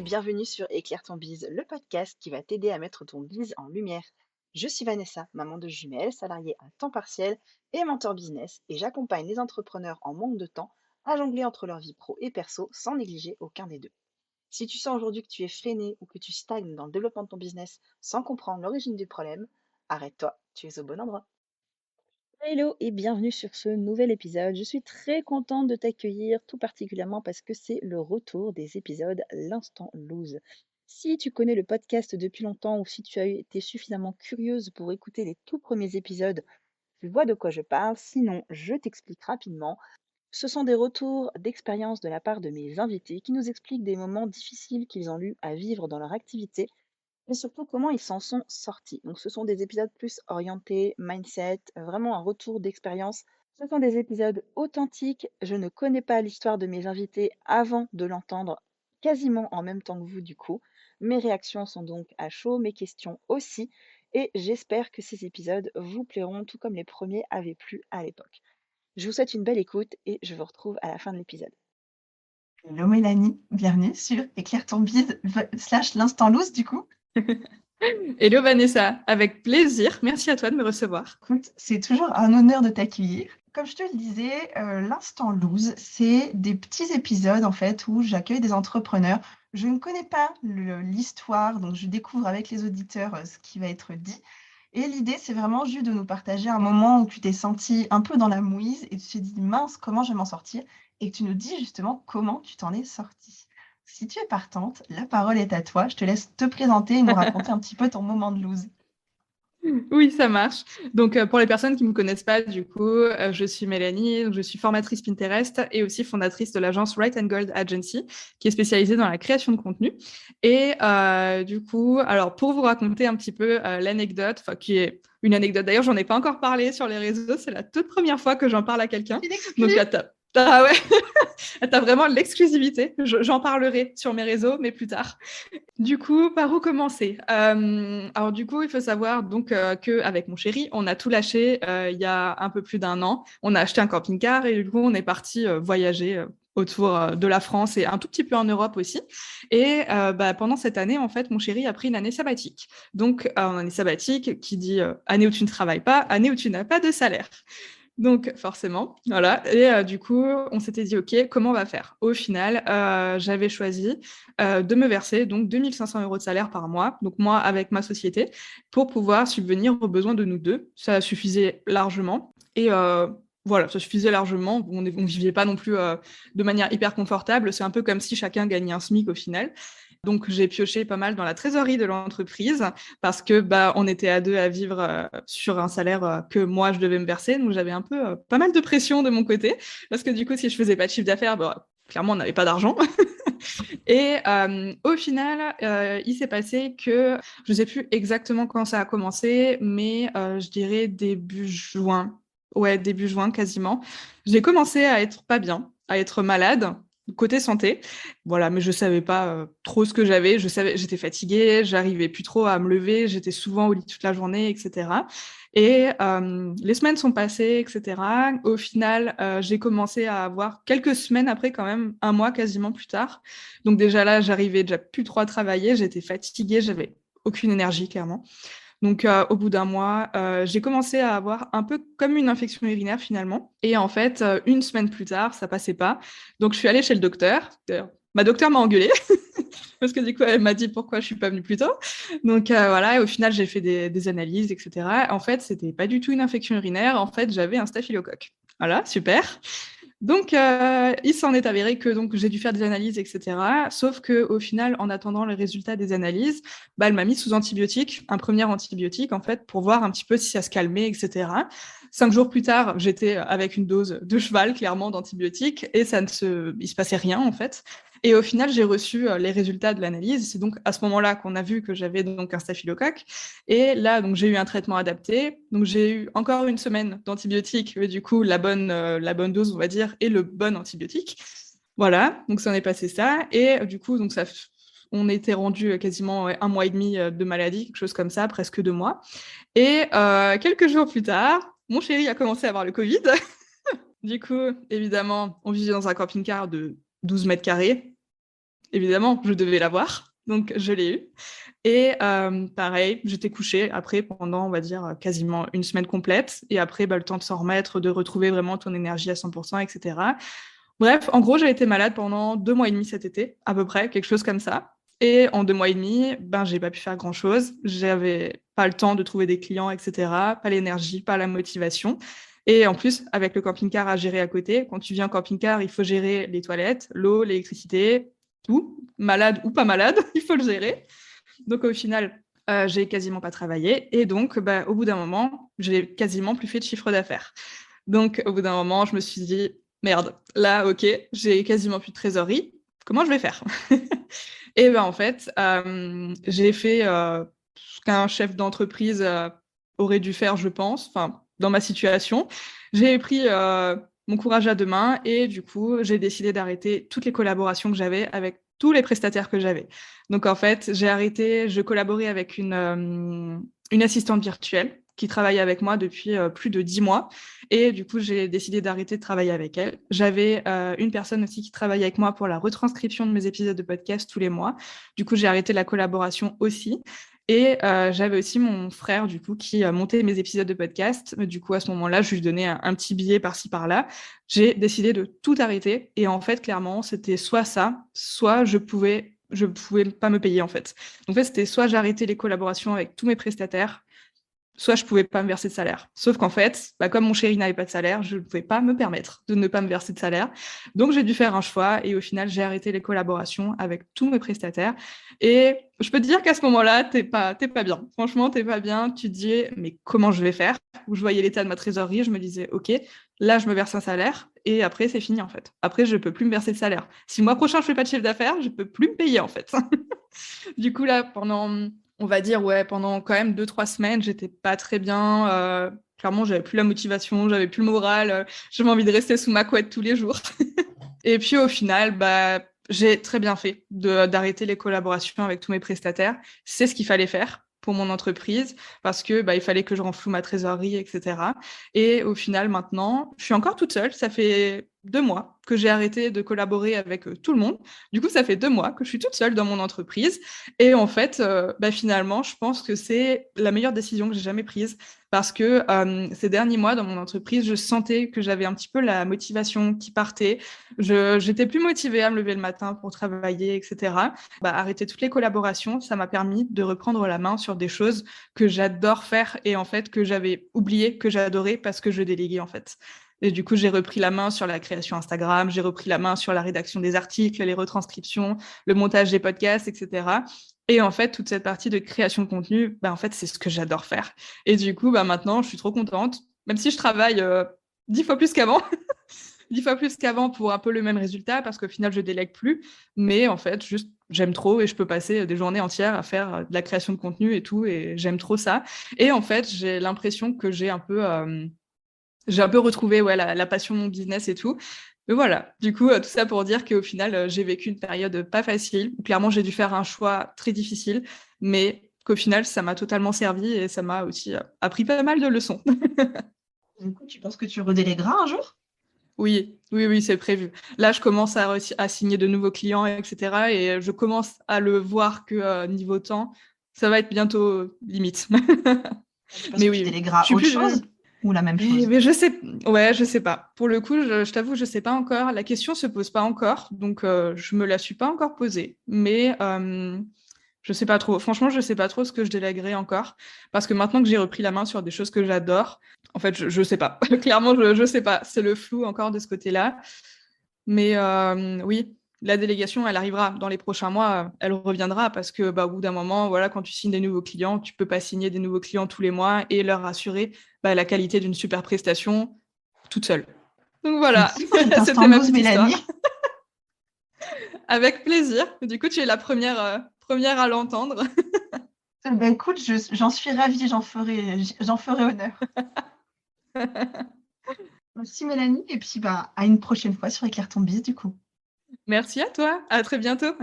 et bienvenue sur Éclaire ton bise, le podcast qui va t'aider à mettre ton bise en lumière. Je suis Vanessa, maman de jumelles, salariée à temps partiel et mentor business, et j'accompagne les entrepreneurs en manque de temps à jongler entre leur vie pro et perso sans négliger aucun des deux. Si tu sens aujourd'hui que tu es freiné ou que tu stagnes dans le développement de ton business sans comprendre l'origine du problème, arrête-toi, tu es au bon endroit. Hello et bienvenue sur ce nouvel épisode. Je suis très contente de t'accueillir, tout particulièrement parce que c'est le retour des épisodes L'Instant Loose. Si tu connais le podcast depuis longtemps ou si tu as été suffisamment curieuse pour écouter les tout premiers épisodes, tu vois de quoi je parle. Sinon, je t'explique rapidement. Ce sont des retours d'expérience de la part de mes invités qui nous expliquent des moments difficiles qu'ils ont eu à vivre dans leur activité et surtout comment ils s'en sont sortis. Donc ce sont des épisodes plus orientés, mindset, vraiment un retour d'expérience. Ce sont des épisodes authentiques. Je ne connais pas l'histoire de mes invités avant de l'entendre quasiment en même temps que vous du coup. Mes réactions sont donc à chaud, mes questions aussi. Et j'espère que ces épisodes vous plairont tout comme les premiers avaient plu à l'époque. Je vous souhaite une belle écoute et je vous retrouve à la fin de l'épisode. Hello Mélanie, bienvenue sur Éclaire ton bise slash l'instant loose du coup. Hello Vanessa, avec plaisir. Merci à toi de me recevoir. Écoute, c'est toujours un honneur de t'accueillir. Comme je te le disais, l'instant loose, c'est des petits épisodes en fait où j'accueille des entrepreneurs. Je ne connais pas l'histoire, donc je découvre avec les auditeurs ce qui va être dit. Et l'idée, c'est vraiment juste de nous partager un moment où tu t'es senti un peu dans la mouise et tu te dis mince, comment je vais m'en sortir? Et que tu nous dis justement comment tu t'en es sorti. Si tu es partante, la parole est à toi. Je te laisse te présenter et nous raconter un petit peu ton moment de loose. Oui, ça marche. Donc, pour les personnes qui ne me connaissent pas, du coup, je suis Mélanie, donc je suis formatrice Pinterest et aussi fondatrice de l'agence Right and Gold Agency, qui est spécialisée dans la création de contenu. Et du coup, alors pour vous raconter un petit peu l'anecdote, qui est une anecdote, d'ailleurs, j'en ai pas encore parlé sur les réseaux, c'est la toute première fois que j'en parle à quelqu'un. Une Donc, exclue. ah ouais, t'as vraiment l'exclusivité. J'en parlerai sur mes réseaux, mais plus tard. Du coup, par où commencer? Alors du coup, il faut savoir donc qu'avec mon chéri, on a tout lâché il y a un peu plus d'un an. On a acheté un camping-car et du coup, on est parti voyager autour de la France et un tout petit peu en Europe aussi. Et pendant cette année, en fait, mon chéri a pris une année sabbatique. Donc, une année sabbatique qui dit année où tu ne travailles pas, année où tu n'as pas de salaire. Donc, forcément, voilà. Et du coup, on s'était dit, OK, comment on va faire? Au final, j'avais choisi de me verser donc 2 500 € de salaire par mois, donc moi avec ma société, pour pouvoir subvenir aux besoins de nous deux. Ça suffisait largement. Et voilà, ça suffisait largement. On ne vivait pas non plus de manière hyper confortable. C'est un peu comme si chacun gagnait un SMIC au final. Donc, j'ai pioché pas mal dans la trésorerie de l'entreprise parce que on était à deux à vivre sur un salaire que moi je devais me verser. Donc, j'avais un peu pas mal de pression de mon côté parce que du coup, si je faisais pas de chiffre d'affaires, clairement, on n'avait pas d'argent. Et au final, il s'est passé que je ne sais plus exactement quand ça a commencé, mais je dirais début juin. Ouais, début juin quasiment. J'ai commencé à être pas bien, à être malade. Côté santé, voilà, mais je savais pas trop ce que j'avais. Je savais, j'étais fatiguée, j'arrivais plus trop à me lever, j'étais souvent au lit toute la journée, etc. Et les semaines sont passées, etc. Au final, j'ai commencé à avoir quelques semaines après, quand même, un mois quasiment plus tard. Donc déjà là, j'arrivais déjà plus trop à travailler, j'étais fatiguée, j'avais aucune énergie, clairement. Donc, au bout d'un mois, j'ai commencé à avoir un peu comme une infection urinaire finalement. Et en fait, une semaine plus tard, ça passait pas. Donc, je suis allée chez le docteur. D'ailleurs, ma docteure m'a engueulée parce que du coup, elle m'a dit pourquoi je suis pas venue plus tôt. Donc, voilà. Et au final, j'ai fait des analyses, etc. En fait, c'était pas du tout une infection urinaire. En fait, j'avais un staphylocoque. Voilà, super. Donc, il s'en est avéré que donc j'ai dû faire des analyses, etc. Sauf que au final, en attendant les résultats des analyses, elle m'a mis sous antibiotique, un premier antibiotique en fait, pour voir un petit peu si ça se calmait, etc. 5 jours plus tard, j'étais avec une dose de cheval clairement d'antibiotiques et il se passait rien en fait. Et au final, j'ai reçu les résultats de l'analyse. C'est donc à ce moment-là qu'on a vu que j'avais donc un staphylocoque. Et là, donc j'ai eu un traitement adapté. Donc j'ai eu encore une semaine d'antibiotiques, mais du coup la bonne dose, on va dire, et le bon antibiotique. Voilà, donc ça en est passé ça. Et du coup, donc on était rendu quasiment un mois et demi de maladie, quelque chose comme ça, presque 2 mois. Et quelques jours plus tard, mon chéri a commencé à avoir le Covid. Du coup, évidemment, on vivait dans un camping-car de 12 mètres carrés. Évidemment, je devais l'avoir, donc je l'ai eu. Et pareil, j'étais couchée après pendant, on va dire, quasiment une semaine complète. Et après, le temps de s'en remettre, de retrouver vraiment ton énergie à 100%, etc. Bref, en gros, j'ai été malade pendant 2 mois et demi cet été, à peu près, quelque chose comme ça. Et en 2 mois et demi, j'ai pas pu faire grand-chose. J'avais pas le temps de trouver des clients, etc. Pas l'énergie, pas la motivation. Et en plus, avec le camping-car à gérer à côté, quand tu viens en camping-car, il faut gérer les toilettes, l'eau, l'électricité, tout. Malade ou pas malade, il faut le gérer. Donc au final, j'ai quasiment pas travaillé. Et donc, au bout d'un moment, j'ai quasiment plus fait de chiffre d'affaires. Donc au bout d'un moment, je me suis dit, merde, là, ok, j'ai quasiment plus de trésorerie. Comment je vais faire? Et en fait, j'ai fait ce qu'un chef d'entreprise aurait dû faire, je pense, enfin, dans ma situation. J'ai pris mon courage à deux mains et du coup, j'ai décidé d'arrêter toutes les collaborations que j'avais avec tous les prestataires que j'avais. Donc en fait, je collaborais avec une assistante virtuelle qui travaille avec moi depuis plus de 10 mois. Et du coup, j'ai décidé d'arrêter de travailler avec elle. J'avais une personne aussi qui travaille avec moi pour la retranscription de mes épisodes de podcast tous les mois. Du coup, j'ai arrêté la collaboration aussi. Et j'avais aussi mon frère, du coup, qui montait mes épisodes de podcast. Du coup, à ce moment-là, je lui donnais un petit billet par-ci, par-là. J'ai décidé de tout arrêter. Et en fait, clairement, c'était soit ça, soit je pouvais pas me payer, en fait. Donc, en fait, c'était soit j'arrêtais les collaborations avec tous mes prestataires, soit je pouvais pas me verser de salaire. Sauf qu'en fait, comme mon chéri n'avait pas de salaire, je ne pouvais pas me permettre de ne pas me verser de salaire. Donc j'ai dû faire un choix et au final, j'ai arrêté les collaborations avec tous mes prestataires. Et je peux te dire qu'à ce moment-là, t'es pas bien. Franchement, t'es pas bien. Tu te dis, mais comment je vais faire? Où je voyais l'état de ma trésorerie, je me disais, ok, là, je me verse un salaire et après, c'est fini en fait. Après, je peux plus me verser de salaire. Si le mois prochain, je fais pas de chiffre d'affaires, je peux plus me payer en fait. Du coup, là, on va dire, ouais, pendant quand même 2, 3 semaines, j'étais pas très bien. Clairement, j'avais plus la motivation, j'avais plus le moral. J'avais envie de rester sous ma couette tous les jours. Et puis au final, j'ai très bien fait d'arrêter les collaborations avec tous mes prestataires. C'est ce qu'il fallait faire pour mon entreprise parce que il fallait que je renfloue ma trésorerie, etc. Et au final, maintenant, je suis encore toute seule. Ça fait 2 mois que j'ai arrêté de collaborer avec tout le monde. Du coup, ça fait 2 mois que je suis toute seule dans mon entreprise. Et en fait, finalement, je pense que c'est la meilleure décision que j'ai jamais prise parce que ces derniers mois dans mon entreprise, je sentais que j'avais un petit peu la motivation qui partait. J'étais plus motivée à me lever le matin pour travailler, etc. Arrêter toutes les collaborations, ça m'a permis de reprendre la main sur des choses que j'adore faire et en fait que j'avais oublié que j'adorais parce que je déléguais en fait. Et du coup, j'ai repris la main sur la création Instagram, j'ai repris la main sur la rédaction des articles, les retranscriptions, le montage des podcasts, etc. Et en fait, toute cette partie de création de contenu, en fait, c'est ce que j'adore faire. Et du coup, maintenant, je suis trop contente, même si je travaille 10 fois plus qu'avant. 10 fois plus qu'avant pour un peu le même résultat parce qu'au final, je délègue plus. Mais en fait, juste, j'aime trop et je peux passer des journées entières à faire de la création de contenu et tout. Et j'aime trop ça. Et en fait, j'ai l'impression que j'ai un peu retrouvé la passion de mon business et tout. Mais voilà, du coup, tout ça pour dire qu'au final, j'ai vécu une période pas facile. Clairement, j'ai dû faire un choix très difficile, mais qu'au final, ça m'a totalement servi et ça m'a aussi appris pas mal de leçons. Du coup, tu penses que tu redélégueras un jour? Oui, oui, oui, c'est prévu. Là, je commence à signer de nouveaux clients, etc. Et je commence à le voir que niveau temps, ça va être bientôt limite. Tu penses Mais que tu oui, oui. Je délégueras suis autre plus. chose ou la même Mais, chose? mais je sais pas. Pour le coup, je t'avoue, je sais pas encore. La question se pose pas encore, donc je me la suis pas encore posée. Mais je sais pas trop. Franchement, je sais pas trop ce que je délèguerai encore, parce que maintenant que j'ai repris la main sur des choses que j'adore, en fait, je sais pas. Clairement, je sais pas. C'est le flou encore de ce côté-là. Mais oui, la délégation, elle arrivera dans les prochains mois, elle reviendra parce que au bout d'un moment, voilà, quand tu signes des nouveaux clients, tu peux pas signer des nouveaux clients tous les mois et leur assurer la qualité d'une super prestation toute seule. Donc voilà, Merci pour cet c'était instant ma loose, petite Mélanie. histoire. Avec plaisir. Du coup, tu es la première à l'entendre. Écoute, j'en suis ravie, j'en ferai honneur. Merci Mélanie, et puis à une prochaine fois sur Éclaire ton bise du coup. Merci à toi. À très bientôt.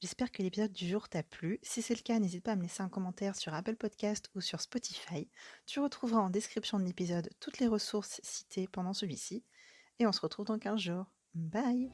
J'espère que l'épisode du jour t'a plu. Si c'est le cas, n'hésite pas à me laisser un commentaire sur Apple Podcast ou sur Spotify. Tu retrouveras en description de l'épisode toutes les ressources citées pendant celui-ci. Et on se retrouve dans 15 jours. Bye!